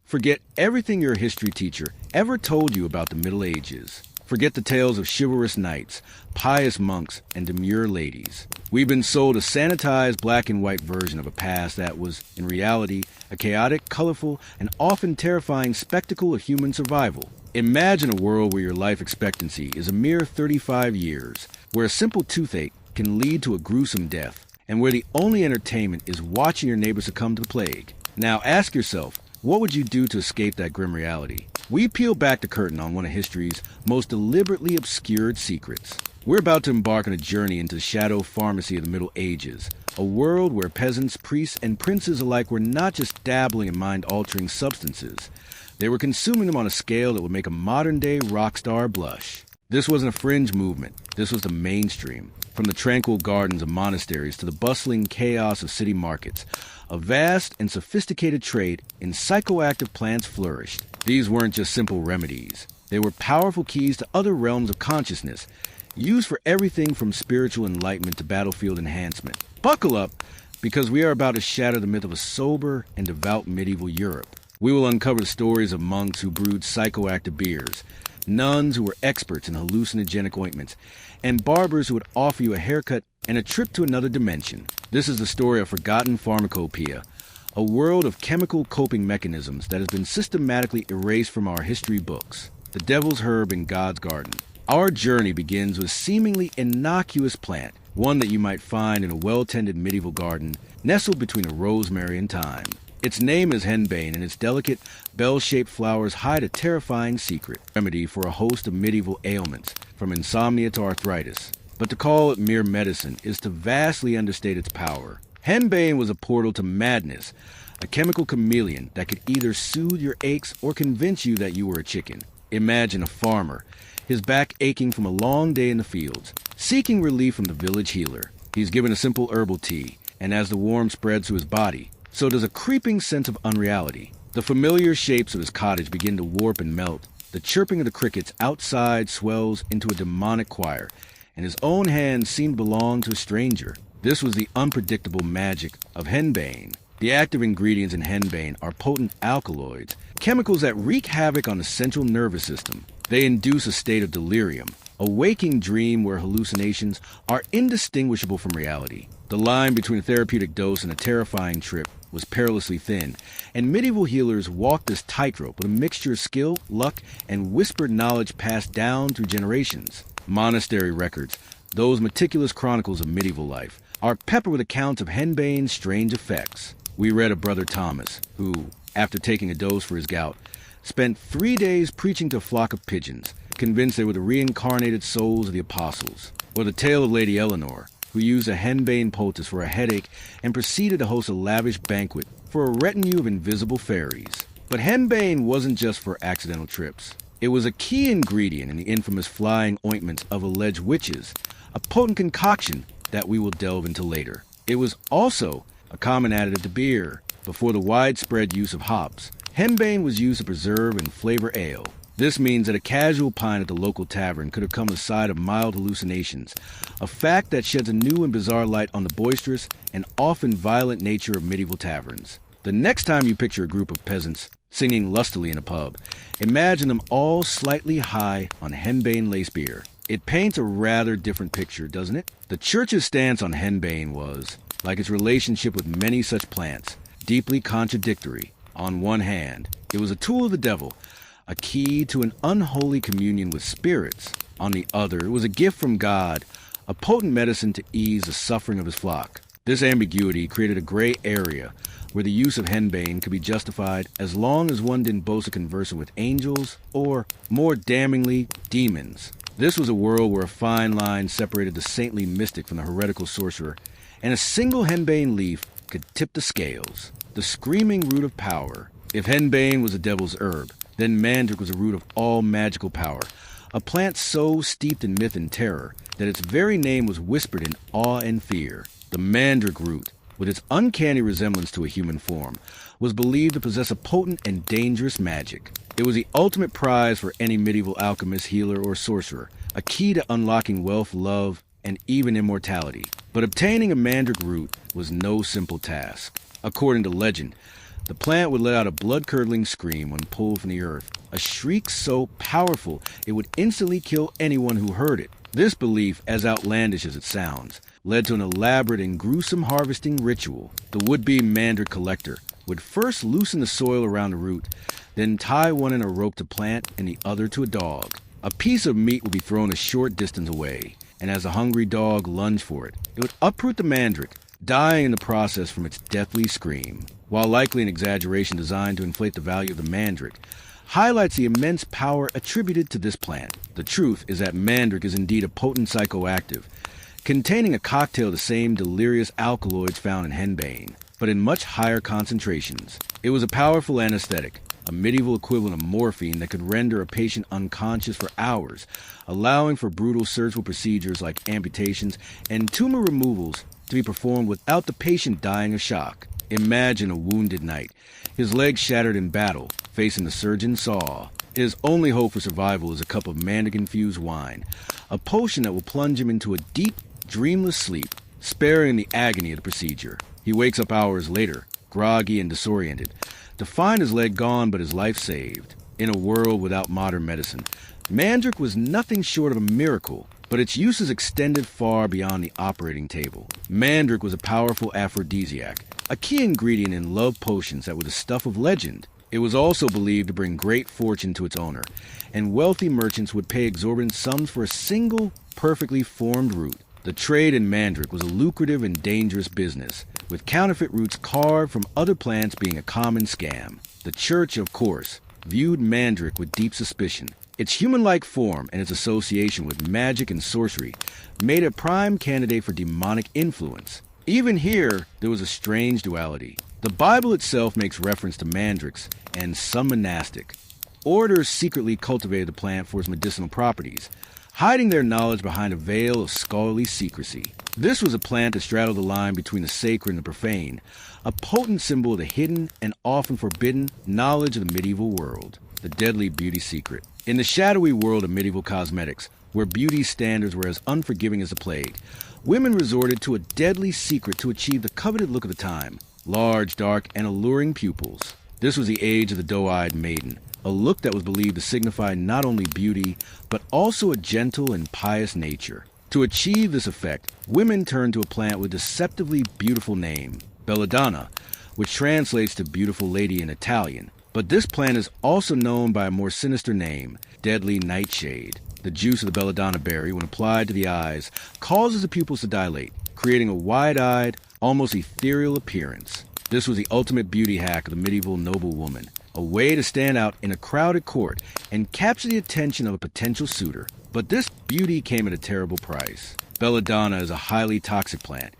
Forget everything your history teacher ever told you about the Middle Ages. Forget the tales of chivalrous knights, pious monks, and demure ladies. We've been sold a sanitized black and white version of a past that was, in reality, a chaotic, colorful, and often terrifying spectacle of human survival. Imagine a world where your life expectancy is a mere 35 years, where a simple toothache can lead to a gruesome death, and where the only entertainment is watching your neighbors succumb to the plague. Now ask yourself, what would you do to escape that grim reality? We peel back the curtain on one of history's most deliberately obscured secrets. We're about to embark on a journey into the shadow pharmacy of the Middle Ages, a world where peasants, priests, and princes alike were not just dabbling in mind-altering substances. They were consuming them on a scale that would make a modern-day rock star blush. This wasn't a fringe movement. This was the mainstream. From the tranquil gardens of monasteries to the bustling chaos of city markets, a vast and sophisticated trade in psychoactive plants flourished. These weren't just simple remedies. They were powerful keys to other realms of consciousness, used for everything from spiritual enlightenment to battlefield enhancement. Buckle up, because we are about to shatter the myth of a sober and devout medieval Europe. We will uncover the stories of monks who brewed psychoactive beers, nuns who were experts in hallucinogenic ointments, and barbers who would offer you a haircut and a trip to another dimension. This is the story of forgotten pharmacopoeia, a world of chemical coping mechanisms that has been systematically erased from our history books. The devil's herb in God's garden. Our journey begins with a seemingly innocuous plant, one that you might find in a well-tended medieval garden nestled between a rosemary and thyme. Its name is henbane, and its delicate, bell-shaped flowers hide a terrifying secret, remedy for a host of medieval ailments, from insomnia to arthritis. But to call it mere medicine is to vastly understate its power. Henbane was a portal to madness, a chemical chameleon that could either soothe your aches or convince you that you were a chicken. Imagine a farmer, his back aching from a long day in the fields, seeking relief from the village healer. He's given a simple herbal tea, and as the warmth spreads to his body, so does a creeping sense of unreality. The familiar shapes of his cottage begin to warp and melt. The chirping of the crickets outside swells into a demonic choir, and his own hands seem to belong to a stranger. This was the unpredictable magic of henbane. The active ingredients in henbane are potent alkaloids, chemicals that wreak havoc on the central nervous system. They induce a state of delirium, a waking dream where hallucinations are indistinguishable from reality. The line between a therapeutic dose and a terrifying trip was perilously thin, and medieval healers walked this tightrope with a mixture of skill, luck, and whispered knowledge passed down through generations. Monastery records, those meticulous chronicles of medieval life, are peppered with accounts of henbane's strange effects. We read of Brother Thomas, who, after taking a dose for his gout, spent 3 days preaching to a flock of pigeons, convinced they were the reincarnated souls of the apostles. Or the tale of Lady Eleanor, who used a henbane poultice for a headache and proceeded to host a lavish banquet for a retinue of invisible fairies. But henbane wasn't just for accidental trips. It was a key ingredient in the infamous flying ointments of alleged witches, a potent concoction that we will delve into later. It was also a common additive to beer. Before the widespread use of hops, henbane was used to preserve and flavor ale. This means that a casual pint at the local tavern could have come the side of mild hallucinations, a fact that sheds a new and bizarre light on the boisterous and often violent nature of medieval taverns. The next time you picture a group of peasants singing lustily in a pub, imagine them all slightly high on henbane lace beer. It paints a rather different picture, doesn't it? The church's stance on henbane was, like its relationship with many such plants, deeply contradictory. On one hand, it was a tool of the devil, a key to an unholy communion with spirits. On the other, it was a gift from God, a potent medicine to ease the suffering of his flock. This ambiguity created a gray area where the use of henbane could be justified as long as one didn't boast of conversing with angels or, more damningly, demons. This was a world where a fine line separated the saintly mystic from the heretical sorcerer, and a single henbane leaf could tip the scales. The screaming root of power. If henbane was the devil's herb, then mandrake was the root of all magical power, a plant so steeped in myth and terror that its very name was whispered in awe and fear. The mandrake root, with its uncanny resemblance to a human form, was believed to possess a potent and dangerous magic. It was the ultimate prize for any medieval alchemist, healer, or sorcerer, a key to unlocking wealth, love, and even immortality. But obtaining a mandrake root was no simple task. According to legend, The plant would let out a blood-curdling scream when pulled from the earth, a shriek so powerful it would instantly kill anyone who heard it. This belief, as outlandish as it sounds, led to an elaborate and gruesome harvesting ritual. The would-be mandrake collector would first loosen the soil around the root, then tie one in a rope to plant and the other to a dog. A piece of meat would be thrown a short distance away, and as a hungry dog lunged for it, it would uproot the mandrake, dying in the process from its deathly scream. While likely an exaggeration designed to inflate the value of the mandrake, highlights the immense power attributed to this plant. The truth is that mandrake is indeed a potent psychoactive, containing a cocktail of the same delirious alkaloids found in henbane, but in much higher concentrations. It was a powerful anesthetic, a medieval equivalent of morphine that could render a patient unconscious for hours, allowing for brutal surgical procedures like amputations and tumor removals to be performed without the patient dying of shock. Imagine a wounded knight, his legs shattered in battle, facing the surgeon's saw. His only hope for survival is a cup of mandrake-infused wine, a potion that will plunge him into a deep, dreamless sleep, sparing the agony of the procedure. He wakes up hours later, groggy and disoriented, to find his leg gone but his life saved. In a world without modern medicine, mandrake was nothing short of a miracle, but its uses extended far beyond the operating table. Mandrake was a powerful aphrodisiac, a key ingredient in love potions that were the stuff of legend. It was also believed to bring great fortune to its owner, and wealthy merchants would pay exorbitant sums for a single, perfectly formed root. The trade in mandrake was a lucrative and dangerous business, with counterfeit roots carved from other plants being a common scam. The church, of course, viewed mandrake with deep suspicion. Its human-like form and its association with magic and sorcery made it a prime candidate for demonic influence. Even here, there was a strange duality. The Bible itself makes reference to mandrakes and some monastic orders secretly cultivated the plant for its medicinal properties, hiding their knowledge behind a veil of scholarly secrecy. This was a plant that straddled the line between the sacred and the profane, a potent symbol of the hidden and often forbidden knowledge of the medieval world, the deadly beauty secret. In the shadowy world of medieval cosmetics, where beauty standards were as unforgiving as the plague, women resorted to a deadly secret to achieve the coveted look of the time: large, dark, and alluring pupils. This was the age of the doe-eyed maiden, a look that was believed to signify not only beauty, but also a gentle and pious nature. To achieve this effect, women turned to a plant with a deceptively beautiful name, belladonna, which translates to beautiful lady in Italian. But this plant is also known by a more sinister name, deadly nightshade. The juice of the belladonna berry, when applied to the eyes, causes the pupils to dilate, creating a wide-eyed, almost ethereal appearance. This was the ultimate beauty hack of the medieval noblewoman, a way to stand out in a crowded court and capture the attention of a potential suitor. But this beauty came at a terrible price. Belladonna is a highly toxic plant,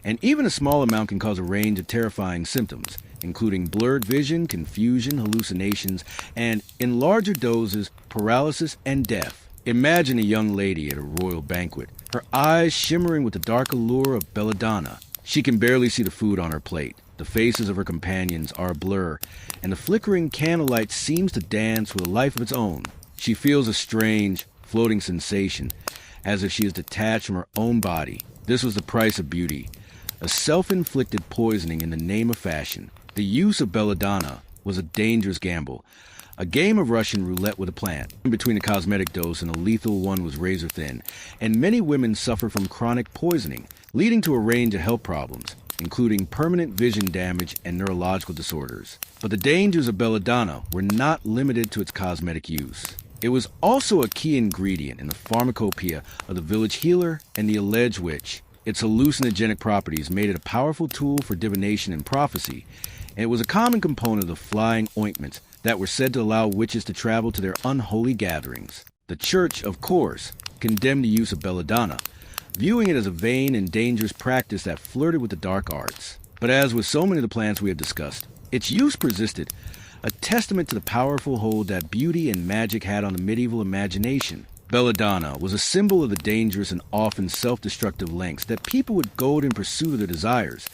and even a small amount can cause a range of terrifying symptoms, including blurred vision, confusion, hallucinations, and, in larger doses, paralysis and death. Imagine a young lady at a royal banquet, her eyes shimmering with the dark allure of belladonna. She can barely see the food on her plate. The faces of her companions are a blur, and the flickering candlelight seems to dance with a life of its own. She feels a strange, floating sensation, as if she is detached from her own body. This was the price of beauty, a self-inflicted poisoning in the name of fashion. The use of belladonna was a dangerous gamble, a game of Russian roulette with a plant. In between a cosmetic dose and a lethal one was razor thin, and many women suffer from chronic poisoning, leading to a range of health problems, including permanent vision damage and neurological disorders. But the dangers of belladonna were not limited to its cosmetic use. It was also a key ingredient in the pharmacopoeia of the village healer and the alleged witch. Its hallucinogenic properties made it a powerful tool for divination and prophecy, and it was a common component of the flying ointments that were said to allow witches to travel to their unholy gatherings. The church, of course, condemned the use of belladonna, viewing it as a vain and dangerous practice that flirted with the dark arts. But as with so many of the plants we have discussed, its use persisted, a testament to the powerful hold that beauty and magic had on the medieval imagination. Belladonna was a symbol of the dangerous and often self-destructive lengths that people would go to in pursuit of their desires,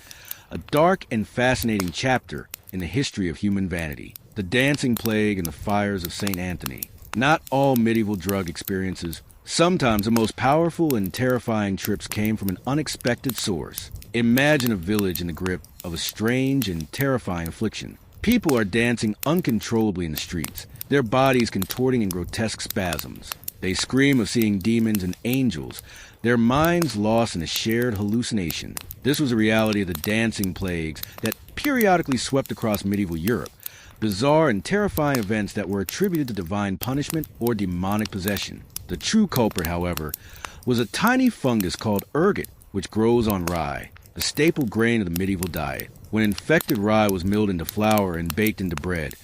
a dark and fascinating chapter in the history of human vanity. The dancing plague and the fires of St. Anthony. Not all medieval drug experiences. Sometimes the most powerful and terrifying trips came from an unexpected source. Imagine a village in the grip of a strange and terrifying affliction. People are dancing uncontrollably in the streets, their bodies contorting in grotesque spasms. They scream of seeing demons and angels, their minds lost in a shared hallucination. This was a reality of the dancing plagues that periodically swept across medieval Europe, bizarre and terrifying events that were attributed to divine punishment or demonic possession. The true culprit, however, was a tiny fungus called ergot, which grows on rye, the staple grain of the medieval diet. When infected rye was milled into flour and baked into bread,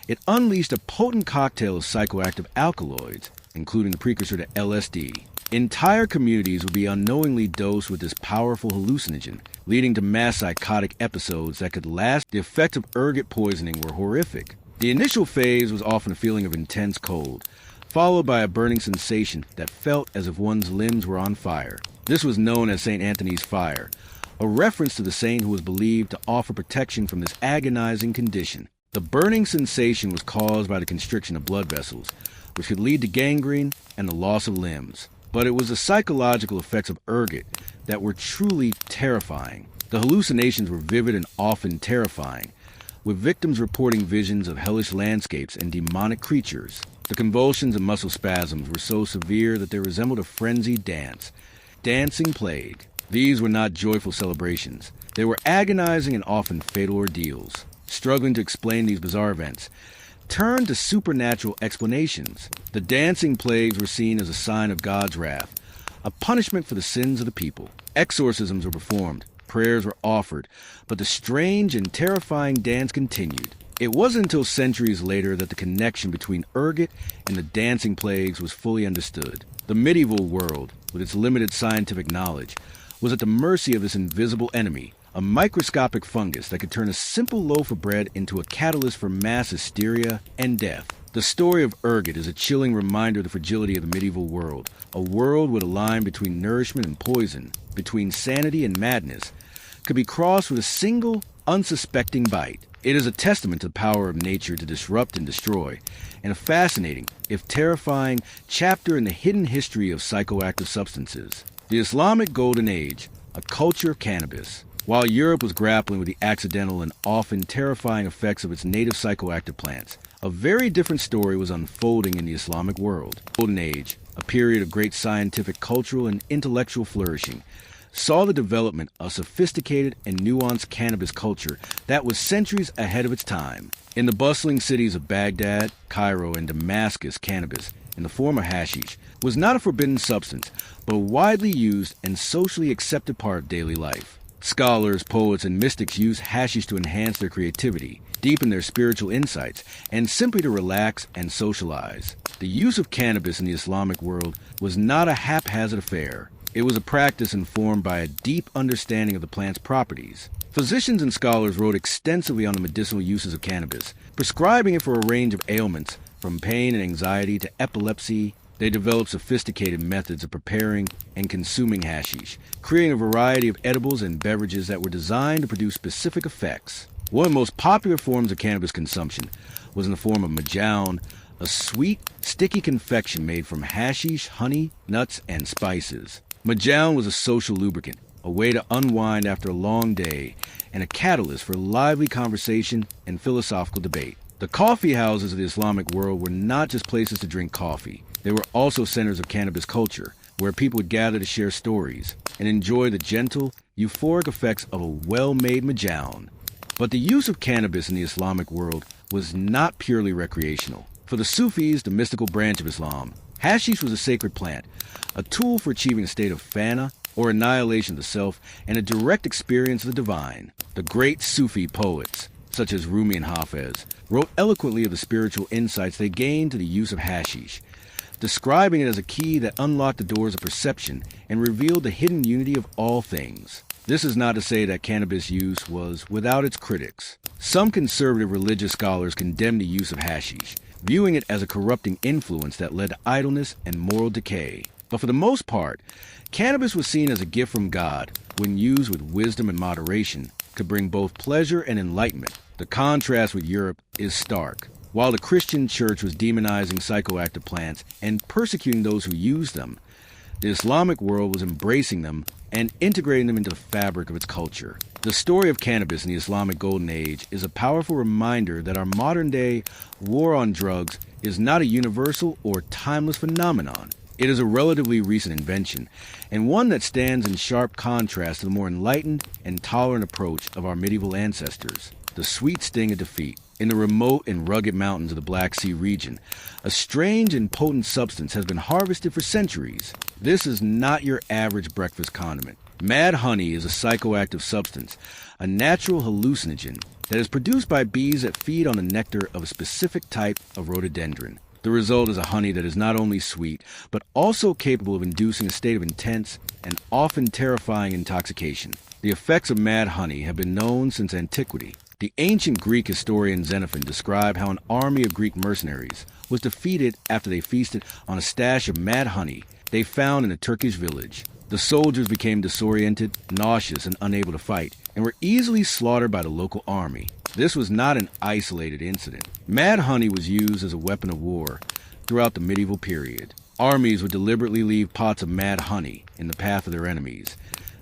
it unleashed a potent cocktail of psychoactive alkaloids, including the precursor to LSD. Entire communities would be unknowingly dosed with this powerful hallucinogen, leading to mass psychotic episodes that could last. The effects of ergot poisoning were horrific. The initial phase was often a feeling of intense cold, followed by a burning sensation that felt as if one's limbs were on fire. This was known as St. Anthony's fire, a reference to the saint who was believed to offer protection from this agonizing condition. The burning sensation was caused by the constriction of blood vessels, which could lead to gangrene and the loss of limbs. But it was the psychological effects of ergot that were truly terrifying. The hallucinations were vivid and often terrifying, with victims reporting visions of hellish landscapes and demonic creatures. The convulsions and muscle spasms were so severe that they resembled a frenzied dance. Dancing plague. These were not joyful celebrations. They were agonizing and often fatal ordeals. Struggling to explain these bizarre events, turned to supernatural explanations. The dancing plagues were seen as a sign of God's wrath, a punishment for the sins of the people. Exorcisms were performed, prayers were offered, but the strange and terrifying dance continued. It wasn't until centuries later that the connection between ergot and the dancing plagues was fully understood. The medieval world, with its limited scientific knowledge, was at the mercy of this invisible enemy, a microscopic fungus that could turn a simple loaf of bread into a catalyst for mass hysteria and death. The story of ergot is a chilling reminder of the fragility of the medieval world, a world where the line between nourishment and poison, between sanity and madness, could be crossed with a single, unsuspecting bite. It is a testament to the power of nature to disrupt and destroy, and a fascinating, if terrifying, chapter in the hidden history of psychoactive substances. The Islamic Golden Age, a culture of cannabis. While Europe was grappling with the accidental and often terrifying effects of its native psychoactive plants, a very different story was unfolding in the Islamic world. The Golden Age, a period of great scientific, cultural, and intellectual flourishing, saw the development of sophisticated and nuanced cannabis culture that was centuries ahead of its time. In the bustling cities of Baghdad, Cairo, and Damascus, cannabis, in the form of hashish, was not a forbidden substance, but a widely used and socially accepted part of daily life. Scholars, poets, and mystics use hashish to enhance their creativity, deepen their spiritual insights, and simply to relax and socialize. The use of cannabis in the Islamic world was not a haphazard affair. It was a practice informed by a deep understanding of the plant's properties. Physicians and scholars wrote extensively on the medicinal uses of cannabis, prescribing it for a range of ailments, from pain and anxiety to epilepsy. They developed sophisticated methods of preparing and consuming hashish, creating a variety of edibles and beverages that were designed to produce specific effects. One of the most popular forms of cannabis consumption was in the form of majoun, a sweet, sticky confection made from hashish, honey, nuts, and spices. Majoun was a social lubricant, a way to unwind after a long day, and a catalyst for lively conversation and philosophical debate. The coffee houses of the Islamic world were not just places to drink coffee. They were also centers of cannabis culture, where people would gather to share stories and enjoy the gentle, euphoric effects of a well-made majoun. But the use of cannabis in the Islamic world was not purely recreational. For the Sufis, the mystical branch of Islam, hashish was a sacred plant, a tool for achieving a state of fana, or annihilation of the self, and a direct experience of the divine. The great Sufi poets, such as Rumi and Hafez, wrote eloquently of the spiritual insights they gained through the use of hashish, describing it as a key that unlocked the doors of perception and revealed the hidden unity of all things. This is not to say that cannabis use was without its critics. Some conservative religious scholars condemned the use of hashish, viewing it as a corrupting influence that led to idleness and moral decay. But for the most part, cannabis was seen as a gift from God, when used with wisdom and moderation, could bring both pleasure and enlightenment. The contrast with Europe is stark. While the Christian church was demonizing psychoactive plants and persecuting those who used them, the Islamic world was embracing them and integrating them into the fabric of its culture. The story of cannabis in the Islamic Golden Age is a powerful reminder that our modern-day war on drugs is not a universal or timeless phenomenon. It is a relatively recent invention, and one that stands in sharp contrast to the more enlightened and tolerant approach of our medieval ancestors. The sweet sting of defeat. In the remote and rugged mountains of the Black Sea region, a strange and potent substance has been harvested for centuries. This is not your average breakfast condiment. Mad honey is a psychoactive substance, a natural hallucinogen that is produced by bees that feed on the nectar of a specific type of rhododendron. The result is a honey that is not only sweet, but also capable of inducing a state of intense and often terrifying intoxication. The effects of mad honey have been known since antiquity. The ancient Greek historian Xenophon described how an army of Greek mercenaries was defeated after they feasted on a stash of mad honey they found in a Turkish village. The soldiers became disoriented, nauseous, and unable to fight, and were easily slaughtered by the local army. This was not an isolated incident. Mad honey was used as a weapon of war throughout the medieval period. Armies would deliberately leave pots of mad honey in the path of their enemies,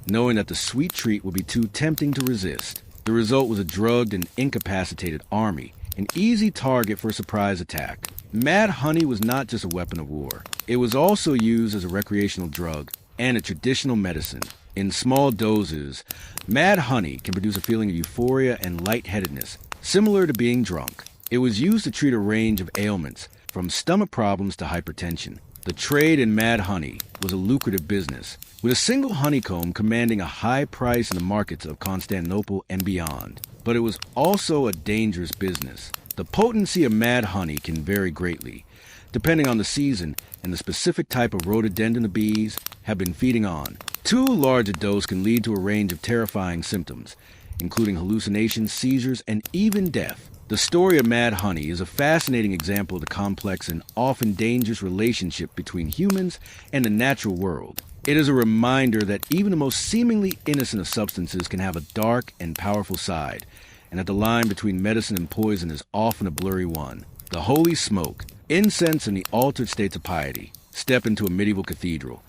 knowing that the sweet treat would be too tempting to resist. The result was a drugged and incapacitated army, an easy target for a surprise attack. Mad honey was not just a weapon of war. It was also used as a recreational drug and a traditional medicine. In small doses, mad honey can produce a feeling of euphoria and lightheadedness, similar to being drunk. It was used to treat a range of ailments, from stomach problems to hypertension. The trade in mad honey was a lucrative business, with a single honeycomb commanding a high price in the markets of Constantinople and beyond. But it was also a dangerous business. The potency of mad honey can vary greatly, depending on the season and the specific type of rhododendron the bees have been feeding on. Too large a dose can lead to a range of terrifying symptoms, including hallucinations, seizures, and even death. The story of mad honey is a fascinating example of the complex and often dangerous relationship between humans and the natural world. It is a reminder that even the most seemingly innocent of substances can have a dark and powerful side, and that the line between medicine and poison is often a blurry one. The holy smoke, incense, and the altered states of piety. Step into a medieval cathedral,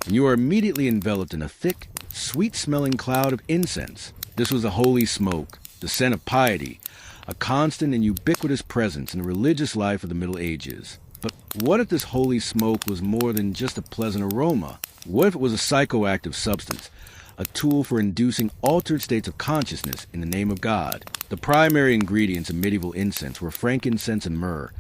and you are immediately enveloped in a thick, sweet-smelling cloud of incense. This was the holy smoke, the scent of piety, a constant and ubiquitous presence in the religious life of the Middle Ages. But what if this holy smoke was more than just a pleasant aroma? What if it was a psychoactive substance, a tool for inducing altered states of consciousness in the name of God? The primary ingredients in medieval incense were frankincense and myrrh,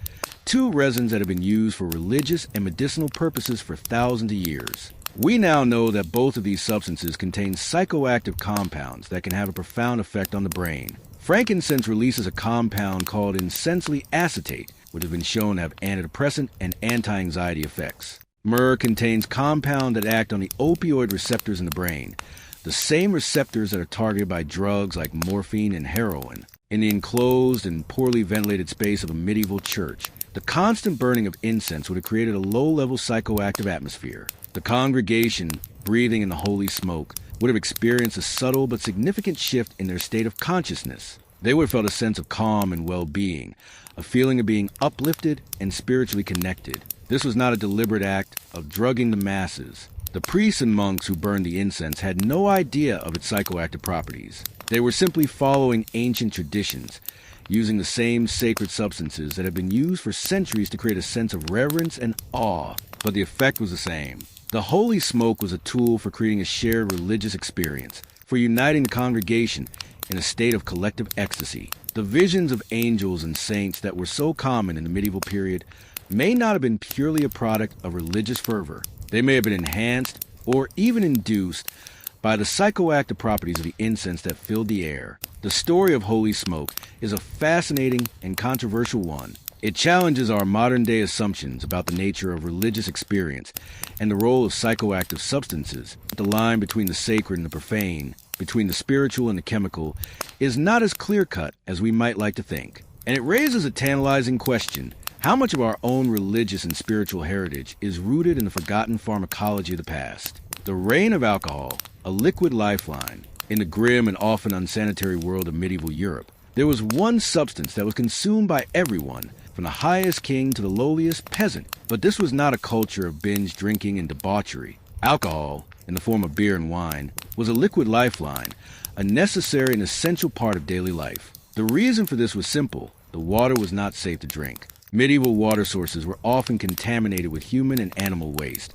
two resins that have been used for religious and medicinal purposes for thousands of years. We now know that both of these substances contain psychoactive compounds that can have a profound effect on the brain. Frankincense releases a compound called insensely acetate, which has been shown to have antidepressant and anti-anxiety effects. Myrrh contains compounds that act on the opioid receptors in the brain, the same receptors that are targeted by drugs like morphine and heroin. In the enclosed and poorly ventilated space of a medieval church, the constant burning of incense would have created a low-level psychoactive atmosphere. The congregation, breathing in the holy smoke, would have experienced a subtle but significant shift in their state of consciousness. They would have felt a sense of calm and well-being, a feeling of being uplifted and spiritually connected. This was not a deliberate act of drugging the masses. The priests and monks who burned the incense had no idea of its psychoactive properties. They were simply following ancient traditions, using the same sacred substances that had been used for centuries to create a sense of reverence and awe. But the effect was the same. The holy smoke was a tool for creating a shared religious experience, for uniting the congregation in a state of collective ecstasy. The visions of angels and saints that were so common in the medieval period may not have been purely a product of religious fervor. They may have been enhanced or even induced by the psychoactive properties of the incense that filled the air. The story of holy smoke is a fascinating and controversial one. It challenges our modern-day assumptions about the nature of religious experience and the role of psychoactive substances. The line between the sacred and the profane, between the spiritual and the chemical, is not as clear-cut as we might like to think. And it raises a tantalizing question: how much of our own religious and spiritual heritage is rooted in the forgotten pharmacology of the past? The reign of alcohol, a liquid lifeline. In the grim and often unsanitary world of medieval Europe, there was one substance that was consumed by everyone, from the highest king to the lowliest peasant. But this was not a culture of binge drinking and debauchery. Alcohol, in the form of beer and wine, was a liquid lifeline, a necessary and essential part of daily life. The reason for this was simple. The water was not safe to drink. Medieval water sources were often contaminated with human and animal waste,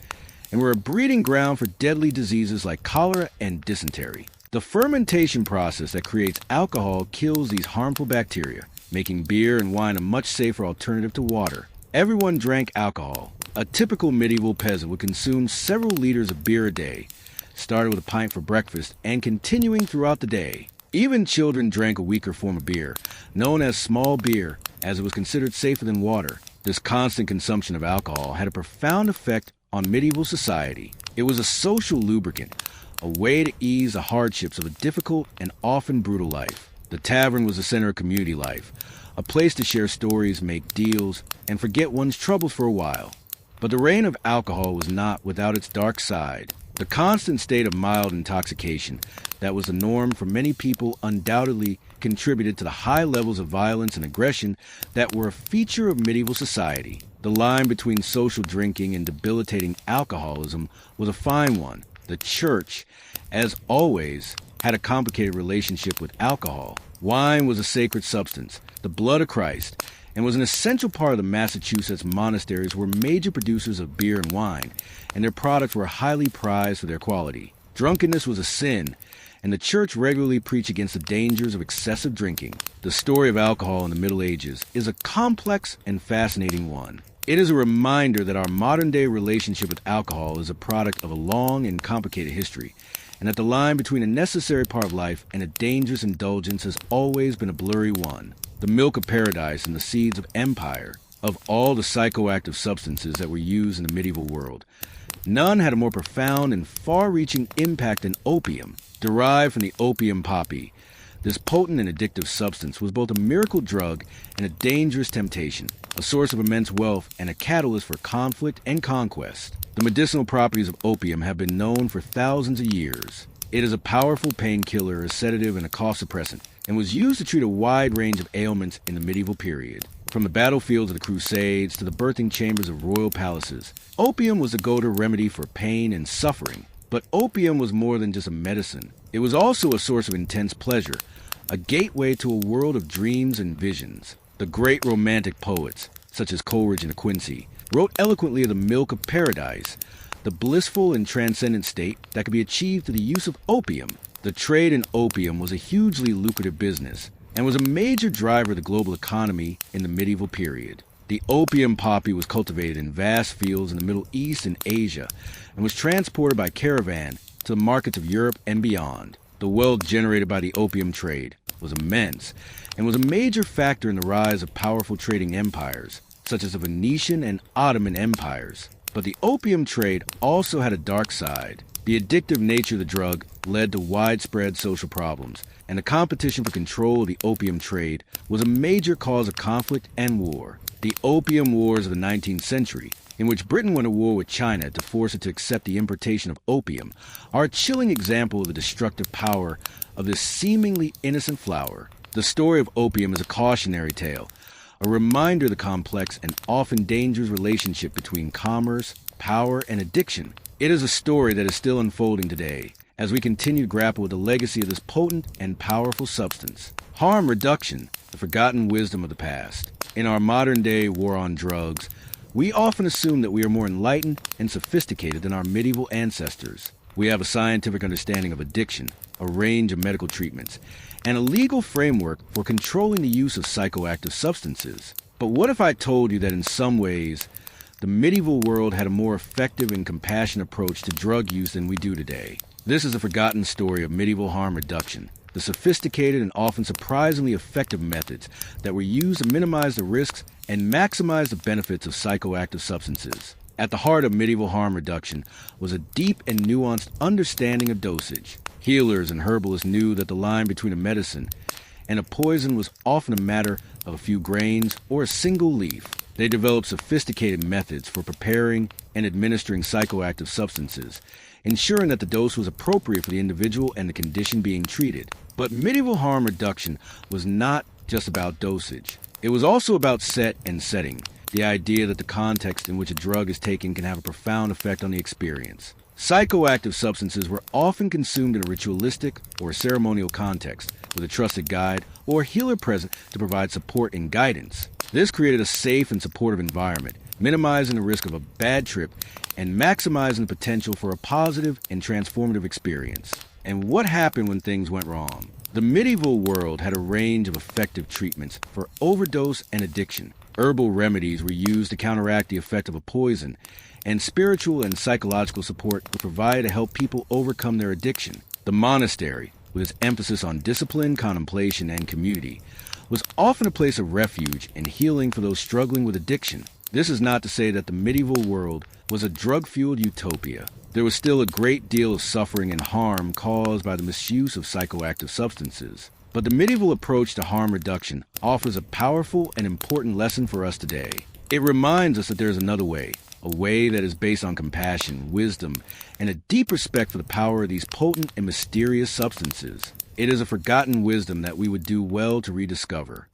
and were a breeding ground for deadly diseases like cholera and dysentery. The fermentation process that creates alcohol kills these harmful bacteria, making beer and wine a much safer alternative to water. Everyone drank alcohol. A typical medieval peasant would consume several liters of beer a day, started with a pint for breakfast and continuing throughout the day. Even children drank a weaker form of beer, known as small beer, as it was considered safer than water. This constant consumption of alcohol had a profound effect on medieval society. It was a social lubricant, a way to ease the hardships of a difficult and often brutal life. The tavern was the center of community life, a place to share stories, make deals, and forget one's troubles for a while. But the reign of alcohol was not without its dark side. The constant state of mild intoxication that was the norm for many people undoubtedly contributed to the high levels of violence and aggression that were a feature of medieval society. The line between social drinking and debilitating alcoholism was a fine one. The church, as always, had a complicated relationship with alcohol. Wine was a sacred substance, the blood of Christ, and was an essential part of the Massachusetts monasteries were major producers of beer and wine, and their products were highly prized for their quality. Drunkenness was a sin, and the church regularly preached against the dangers of excessive drinking. The story of alcohol in the Middle Ages is a complex and fascinating one. It is a reminder that our modern-day relationship with alcohol is a product of a long and complicated history, and that the line between a necessary part of life and a dangerous indulgence has always been a blurry one. The milk of paradise and the seeds of empire. Of all the psychoactive substances that were used in the medieval world, none had a more profound and far-reaching impact than opium. Derived from the opium poppy, this potent and addictive substance was both a miracle drug and a dangerous temptation, a source of immense wealth and a catalyst for conflict and conquest. The medicinal properties of opium have been known for thousands of years. It is a powerful painkiller, a sedative, and a cough suppressant, and was used to treat a wide range of ailments in the medieval period. From the battlefields of the Crusades to the birthing chambers of royal palaces, opium was a go-to remedy for pain and suffering. But opium was more than just a medicine. It was also a source of intense pleasure, a gateway to a world of dreams and visions. The great romantic poets, such as Coleridge and De Quincey, wrote eloquently of the milk of paradise, the blissful and transcendent state that could be achieved through the use of opium. The trade in opium was a hugely lucrative business and was a major driver of the global economy in the medieval period. The opium poppy was cultivated in vast fields in the Middle East and Asia and was transported by caravan to the markets of Europe and beyond. The wealth generated by the opium trade was immense and was a major factor in the rise of powerful trading empires, such as the Venetian and Ottoman empires. But the opium trade also had a dark side. The addictive nature of the drug led to widespread social problems, and the competition for control of the opium trade was a major cause of conflict and war. The Opium Wars of the 19th century, in which Britain went to war with China to force it to accept the importation of opium, are a chilling example of the destructive power of this seemingly innocent flower. The story of opium is a cautionary tale, a reminder of the complex and often dangerous relationship between commerce, power, and addiction. It is a story that is still unfolding today, as we continue to grapple with the legacy of this potent and powerful substance. Harm reduction, the forgotten wisdom of the past. In our modern-day war on drugs, we often assume that we are more enlightened and sophisticated than our medieval ancestors. We have a scientific understanding of addiction, a range of medical treatments, and a legal framework for controlling the use of psychoactive substances. But what if I told you that in some ways, the medieval world had a more effective and compassionate approach to drug use than we do today? This is a forgotten story of medieval harm reduction, the sophisticated and often surprisingly effective methods that were used to minimize the risks and maximize the benefits of psychoactive substances. At the heart of medieval harm reduction was a deep and nuanced understanding of dosage. Healers and herbalists knew that the line between a medicine and a poison was often a matter of a few grains or a single leaf. They developed sophisticated methods for preparing and administering psychoactive substances, ensuring that the dose was appropriate for the individual and the condition being treated. But medieval harm reduction was not just about dosage. It was also about set and setting, the idea that the context in which a drug is taken can have a profound effect on the experience. Psychoactive substances were often consumed in a ritualistic or ceremonial context, with a trusted guide or healer present to provide support and guidance. This created a safe and supportive environment, minimizing the risk of a bad trip and maximizing the potential for a positive and transformative experience. And what happened when things went wrong? The medieval world had a range of effective treatments for overdose and addiction. Herbal remedies were used to counteract the effect of a poison, and spiritual and psychological support were provided to help people overcome their addiction. The monastery, with its emphasis on discipline, contemplation, and community, was often a place of refuge and healing for those struggling with addiction. This is not to say that the medieval world was a drug-fueled utopia. There was still a great deal of suffering and harm caused by the misuse of psychoactive substances. But the medieval approach to harm reduction offers a powerful and important lesson for us today. It reminds us that there is another way, a way that is based on compassion, wisdom, and a deep respect for the power of these potent and mysterious substances. It is a forgotten wisdom that we would do well to rediscover.